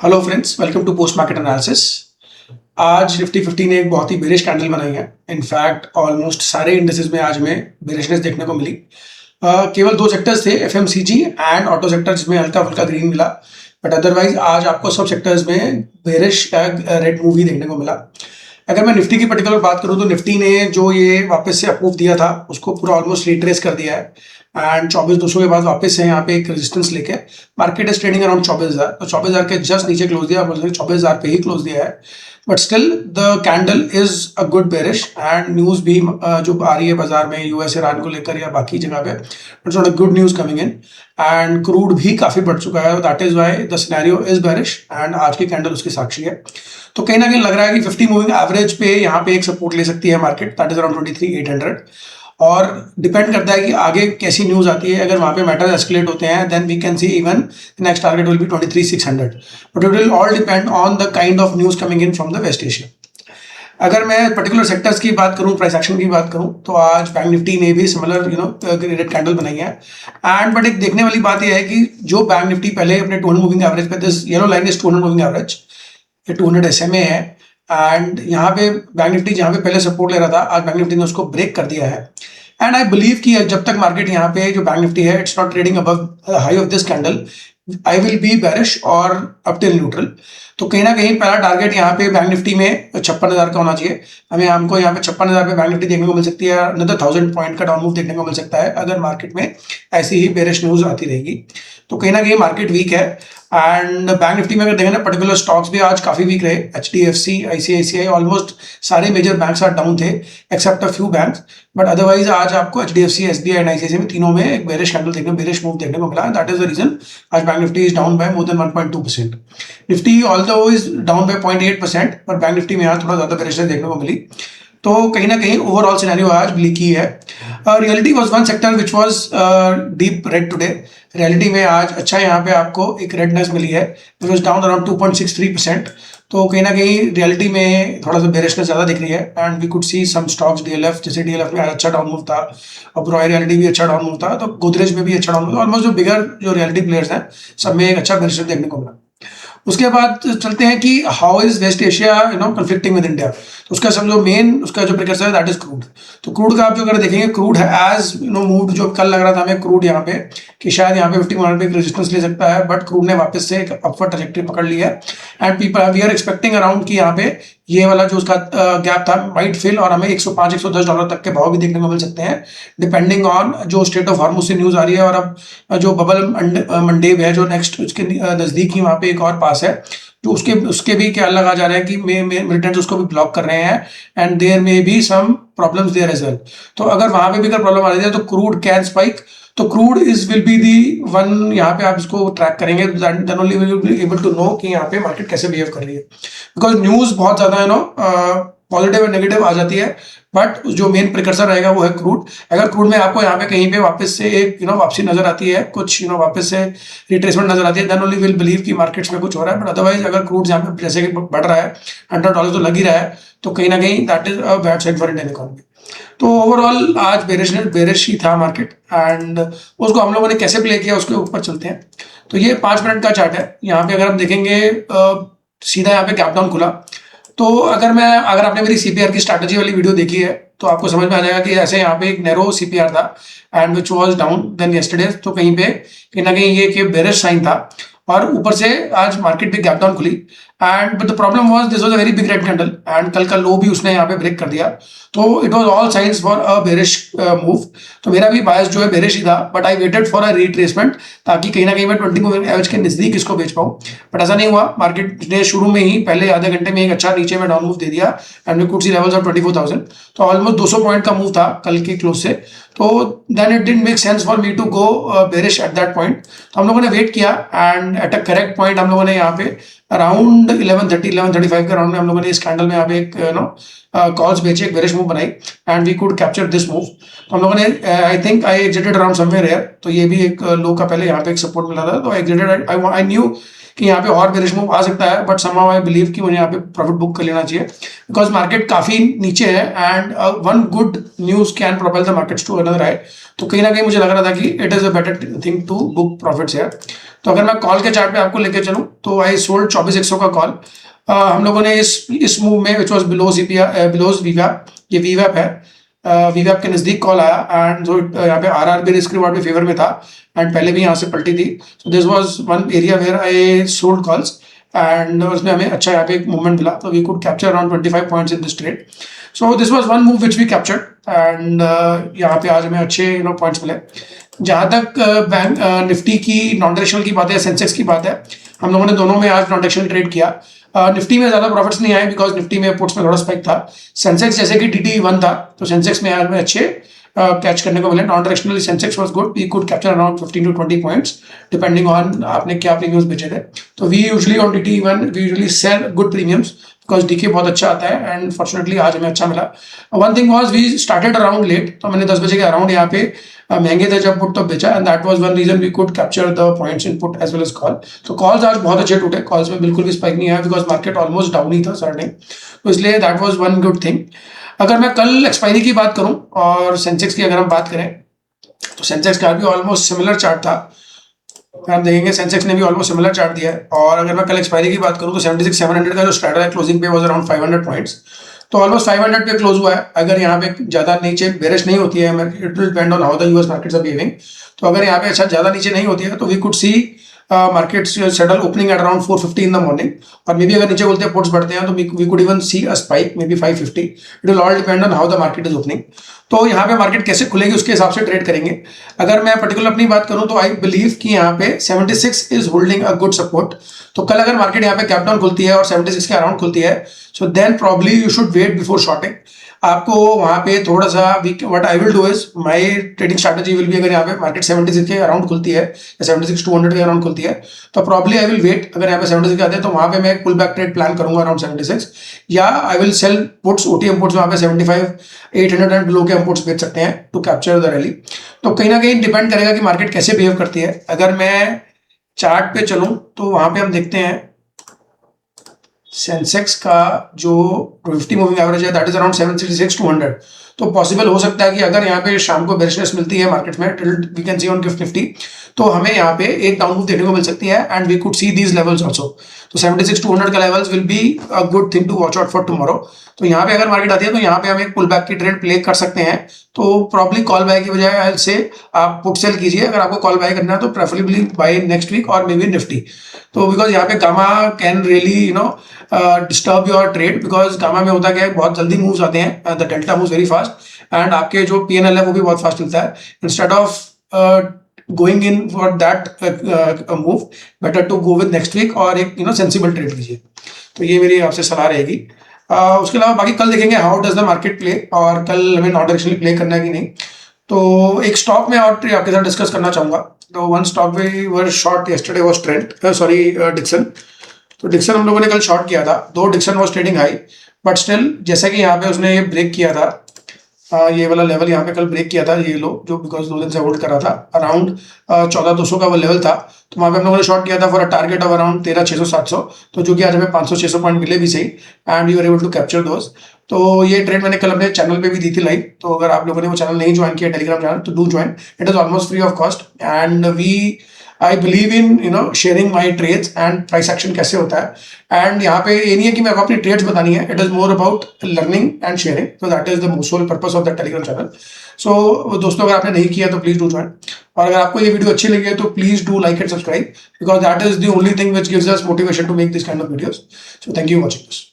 Hello friends, welcome to post market analysis. आज Nifty 50 ने एक बहुत ही बेरिश कैंडल बनाई है। इनफैक्ट ऑलमोस्ट सारे इंडेक्सेस में आज में बेरिशनेस देखने को मिली। केवल दो सेक्टर्स थे, एफएमसीजी एंड ऑटो सेक्टर, जिसमें हल्का फुल्का ग्रीन मिला, बट अदरवाइज आज आपको सब सेक्टर्स में बेरिश रेड मूवी देखने को मिला। अगर मैं निफ्टी की पर्टिकुलर बात करूं तो निफ्टी ने जो ये वापस से अप्रूव दिया था उसको पूरा ऑलमोस्ट रिट्रेस कर दिया है एंड 24,200 के बाद वापस से यहाँ पे एक रेजिस्टेंस लेके मार्केट इज ट्रेडिंग अराउंड 24,000। तो 24,000 के जस्ट नीचे क्लोज दिया, 24,000 पे ही क्लोज दिया है, but still the candle is a good bearish and news भी जो आ रही है बाजार में यूएस ईरान को लेकर या बाकी जगह पे, it's not a good news coming in and crude भी काफी बढ़ चुका है। That is why the scenario is bearish and आज की कैंडल उसकी साक्षी है। तो कहीं ना कहीं लग रहा है कि 50 मूविंग एवरेज पे यहाँ पे एक सपोर्ट ले सकती है मार्केट, दैट इज अराउंड 23,800, और डिपेंड करता है कि आगे कैसी न्यूज आती है। अगर वहां पे मैटर्स एस्केलेट होते हैं then we can see even next target will be 23,600, but it will all depend on the kind of news coming in from the West Asia. अगर मैं पर्टिकुलर सेक्टर्स की बात करूं, प्राइस एक्शन की बात करूं, तो आज बैंक निफ्टी ने भी सिमिलर रेड कैंडल बनाई है एंड बट एक देखने वाली बात यह है कि जो बैंक निफ्टी पहले अपने 200 मूविंग एवरेज पे, this yellow line is 200 moving average, ये 200 SMA है एंड यहाँ पे बैंक निफ्टी जहाँ पे पहले सपोर्ट ले रहा था, आज बैंक निफ्टी ने उसको ब्रेक कर दिया है एंड आई बिलीव कि जब तक मार्केट यहाँ पे जो बैंक निफ्टी है it's not trading above high of this candle, I will be bearish और अप टिल न्यूट्रल। तो कहीं ना कहीं पहला टारगेट यहाँ पे बैंक निफ्टी में 56,000 का होना चाहिए। हमको यहाँ पे 56,000 पे बैंक निफ्टी देखने को मिल सकती है, अनदर 1,000 पॉइंट का डाउन मूव देखने को मिल सकता है अगर मार्केट में ऐसी ही बेरिश न्यूज आती रहेगी। तो कहीं ना कहीं मार्केट वीक है एंड बैंक निफ्टी में अगर देखें ना, पर्टिकुलर स्टॉक्स भी आज काफी वीक रहे। HDFC, ICICI, ऑलमोस्ट सारे मेजर बैंक्स आज डाउन थे except a few banks, but otherwise आज आपको HDFC, SBI एंड ICICI में तीनों में एक बेरिश कैंडल बेरिश मूव देखने को मिला। दैट इज द रीजन आज bank Nifty is down by more than 1.2%। Nifty although is down by 0.8%, पर बैंक निफ्टी में यहाँ थोड़ा ज्यादा बेरिशनेस देखने को मिली। तो कहीं ना कहीं ओवरऑल सिनेरियो आज ब्लीक ही है। Reality was one sector which was deep red today. Reality में आज अच्छा यहाँ पे आपको एक रेडनेस मिली है, विच वाज डाउन अराउंड 2.63%। तो कहीं ना कहीं रियलिटी में थोड़ा सा बेरिशनेस ज्यादा दिख रही है and we could see some stocks, DLF, जैसे DLF में आज अच्छा डाउन मूव था, और रॉयल रियलिटी भी अच्छा डाउन मूव था, तो गोदरेज में भी अच्छा डाउन मूव था। ऑलमोस्ट जो बिगर जो रियलिटी प्लेयर्स हैं सब में एक अच्छा बेरिशनेस देखने को मिला। उसके बाद चलते हैं कि how is West Asia conflicting with India. तो उसका सब जो मेन उसका जो प्रिकर्सर है दैट इज क्रूड। तो क्रूड का आप जो अगर देखेंगे, क्रूड है एज मूव, जो कल लग रहा था हमें क्रूड यहाँ पे कि शायद यहाँ पे 50 पे एक रेजिस्टेंस ले सकता है, बट क्रूड ने वापस से एक अपवर्ड ट्रैजेक्टरी पकड़ ली है and people we are expecting around कि यहाँ पे ये वाला जो उसका गैप था माइट फिल, और हमें 105-110 डॉलर तक के भाव भी देखने को मिल सकते हैं डिपेंडिंग ऑन जो स्टेट ऑफ हार्मोस से न्यूज आ रही है। और अब जो बबल मंडेव है जो नेक्स्ट उसके नजदीक ही वहां पे एक और पास है, जो उसके भी क्या लगा जा रहा है कि मिलिटेंट्स उसको भी ब्लॉक कर रहे हैं एंड देयर में भी some problems there as well. तो अगर वहां पे भी अगर प्रॉब्लम आ रही है तो क्रूड कैन स्पाइक। तो crude is will be the one, यहाँ पे आप इसको ट्रैक करेंगे then only will be able to know कि यहाँ पे मार्केट कैसे बिहेव कर रही है, बिकॉज न्यूज बहुत ज्यादा पॉजिटिव और नेगेटिव आ जाती है, बट जो मेन प्रिकर्सर रहेगा वो है क्रूड। अगर क्रूड में आपको यहाँ पे कहीं पे वापस से एक वापसी नजर आती है, कुछ वापस से रिट्रेसमेंट नजर आती है, देन ओनली विल बिलीव कि मार्केट्स में कुछ हो रहा है। बट अदरवाइज अगर क्रूड यहाँ पे जैसे कि बढ़ रहा है, $100 तो लग ही रहा है, तो कहीं ना कहीं that is a bad side for Indian economy. तो ओवरऑल आज बेरिश ही था मार्केट एंड उसको हम लोगों ने कैसे प्ले किया उसके ऊपर चलते हैं। तो ये 5 मिनट का चार्ट है। यहाँ पे अगर हम देखेंगे सीधा यहाँ पे गैप डाउन खुला। तो अगर आपने मेरी CPR की स्ट्रैटेजी वाली वीडियो देखी है तो आपको समझ में आ जाएगा कि ऐसे यहाँ पे एक नैरो CPR था and which was down then yesterday. तो कहीं ना कहीं ये एक बेरिश साइन था और ऊपर से आज मार्केट भी गैप डाउन खुली and but the problem was this was a very big red candle and कल का लो भी उसने यहाँ पे ब्रेक कर दिया। तो it was all science for a bearish move. तो मेरा भी बायस जो है बेरिश ही था, but I waited for a retracement ताकि कहीं ना कहीं मैं 20 मूविंग एवरेज के नजदीक इसको बेच पाऊँ, बट ऐसा नहीं हुआ। मार्केट ने शुरू में ही पहले आधे घंटे में एक अच्छा नीचे में डाउन मूव दे दिया and we could see levels of 24,000। तो ऑलमोस्ट 200 पॉइंट का मूव था कल के क्लोज से। तो then it didn't make sense for me to go bearish at that point. तो हम लोगों ने वेट किया and at a correct point हम लोगों ने यहाँ पे अराउंड 11:30-11:35 के राउंड में हम लोगों ने इस कैंडल में यहाँ पे एक कॉल्स बेचे, एक बेरिश मूव बनाई and we could capture this move. तो हम लोगों ने I think I exited around somewhere here. तो ये भी एक लो का पहले यहाँ पे एक सपोर्ट मिला था, तो आई एग्जिटेड। आई न्यू कि यहाँ पे और बेरिश मूव आ सकता है, बट समहाउ आई बिलीव कि मुझे यहाँ पे प्रॉफिट बुक कर लेना चाहिए बिकॉज मार्केट काफी नीचे है and one good news can propel the markets to another high. तो कहीं ना कहीं मुझे लग रहा था कि it is a better thing to book profits यार। तो अगर मैं कॉल के चार्ट पे आपको लेके चलूँ तो आई सोल्ड 24,100 का कॉल। हम लोगों ने इस मूव में विच वॉज बिलो बिलो वीवैप, ये वीवैप है, वीवैप के नज़दीक कॉल आया एंड जो यहाँ पे आर भी रिस्क रिवॉर्ड भी फेवर में था एंड पहले भी यहाँ से पलटी थी। So this was one area where I sold calls and उसमें हमें अच्छा यहाँ पे एक मूवमेंट मिला, तो we could capture around 25 points in this trade. So this was one move which we captured and यहाँ पे आज हमें अच्छे पॉइंट्स मिले। जहाँ तक बैंक निफ्टी की नॉन डायरेक्शनल की बात है, सेंसेक्स की बात है, हम लोगों ने दोनों में आज नॉन डायरेक्शनल ट्रेड किया। निफ्टी में ज्यादा प्रॉफिट्स नहीं आए बिकॉज निफ्टी में पुट्स में थोड़ा स्पाइक था। सेंसेक्स जैसे कि DT1 था तो सेंसेक्स में आज में अच्छे कैच करने को मिले। Non directionally Sensex was good, we could capture around 15 to 20 points depending on आपने क्या प्रीमियम्स बेचे थे। तो we usually on DT1 we usually sell good premiums because डीके बहुत अच्छा आता है एंड फॉर्चुनेटली आज हमें अच्छा मिला। One thing was we started around late, तो मैंने 10 बजे के अराउंड यहाँ पे महंगे थे जब पुट तो बेचा and that was one reason we could capture the points in put as well as call. तो कॉल्स आज बहुत अच्छे टूटे, कॉल्स में बिल्कुल भी स्पाइक नहीं आया बिकॉज मार्केट ऑलमोस्ट डाउन ही था सर टाइम, तो इसलिए that was one good thing. अगर मैं कल एक्सपायरी की बात करूं और सेंसेक्स की अगर हम बात करें तो सेंसेक्स का भी ऑलमोस्ट सिमिलर चार्ट था। आप देखेंगे सेंसेक्स ने भी ऑलमोस्ट सिमिलर चार्ट दिया है। और अगर मैं कल एक्सपायरी की बात करूं तो 76,700 का जो स्ट्रैडल है क्लोजिंग पे वाज अराउंड 500 पॉइंट्स, तो ऑलमोस्ट 500 पे क्लोज हुआ है। अगर यहाँ पे ज्यादा नीचे बेरिश नहीं होती है, it will depend on how the US markets are behaving, तो अगर यहाँ पे अच्छा ज्यादा नीचे नहीं होती है तो we could see markets settle opening at around 450 in the morning, और मे बी अगर नीचे बोलते हैं पुट्स बढ़ते हैं तो we could even see a spike maybe 550। It will all depend on how the market is opening. तो यहाँ पे मार्केट कैसे खुलेगी उसके हिसाब से ट्रेड करेंगे। अगर मैं पर्टिकुलर अपनी बात करूं तो आई बिलीव कि यहाँ पे 76 is holding a good support. तो कल अगर मार्केट यहाँ पे कैप डाउन खुलती है और 76 के अराउंड खुलती है, so then probably you should wait before shorting. आपको वहां पे थोड़ा सा what I will do is my trading strategy will be, अगर यहाँ पे मार्केट 76 के अराउंड खुलती है या 76,200 के अराउंड खुलती है तो प्रॉब्ली आई विल वेट। अगर यहाँ पे 76 के आते हैं तो वहां पे मैं एक पुल बैक ट्रेड प्लान करूंगा अराउंड 76, या I will sell puts OTM puts वहां पे 75,800 एंड बिलो के हम पुट्स बेच सकते हैं टू कैप्चर द रैली। तो कहीं ना कहीं डिपेंड करेगा कि मार्केट कैसे बिहेव करती है। अगर मैं चार्ट पे चलूं तो वहां पे हम देखते हैं सेंसेक्स का जो 50 मूविंग एवरेज है दैट इज अराउंड 766,200। तो पॉसिबल हो सकता है कि अगर यहाँ पे शाम को बेरिशनेस मिलती है मार्केट में till we can see on gift 50, तो हमें यहाँ पे एक डाउन मूव देखने को मिल सकती है and we could see these levels also. तो 76,200 का levels will be a good thing to watch out for tomorrow. तो यहाँ पे अगर मार्केट आती है तो यहाँ पे हम एक पुल बैक की ट्रेड प्ले कर सकते हैं। तो प्रॉब्ली कॉल बाय की बजाय से आप पुट सेल कीजिए। अगर आपको कॉल बाय करना है तो प्रेफरेबली बाय नेक्स्ट वीक और मे बी निफ्टी। तो बिकॉज यहाँ पे gamma can really disturb your trade, because gamma में होता क्या है बहुत जल्दी मूव्स आते हैं, the delta moves very fast and आपके जो PNL है वो भी बहुत फास्ट मिलता है। Instead of going in for that move better to go with next week और एक सेंसिबल ट्रेड लीजिए। तो ये मेरी आपसे सलाह रहेगी। उसके अलावा बाकी कल देखेंगे how does the market play, और कल हमें नॉन डायरेक्शनली प्ले करना है कि नहीं। तो एक स्टॉक में और आपके साथ डिस्कस करना चाहूंगा। तो one stock we were short yesterday was Dixon. तो डिक्सन हम लोगों ने कल शॉर्ट किया था, though Dixon was trading high but still जैसे कि यहाँ पे उसने ये ब्रेक किया था, ये वाला लेवल यहाँ पे कल ब्रेक किया था, ये लो जो बिकॉज 2 दिन से होल्ड कर रहा था अराउंड 14,200 का वो लेवल था। तो वहाँ पे हम लोगों ने शॉर्ट किया था for a target of around 13,600-700, तो जो कि आज हमें 500-600 पॉइंट मिले भी सही and you are able to capture those. तो ये ट्रेड मैंने कल अपने चैनल पे भी दी थी लाइव, तो अगर आप लोगों ने वो चैनल नहीं ज्वाइन किया टेलीग्राम चैनल तो do join, it is almost free of cost and I believe in sharing my trades and price action कैसे होता है। एंड यहाँ पे ये नहीं है कि मैं अपनी ट्रेड्स बतानी है, it is more about learning and sharing, so that is the sole purpose of the Telegram channel. So दोस्तों अगर आपने नहीं किया तो प्लीज डू ज्वाइन, और अगर आपको ये वीडियो अच्छी लगी है तो please do like and subscribe because that is the only thing which gives us motivation to make this kind of videos. So thank you for watching this.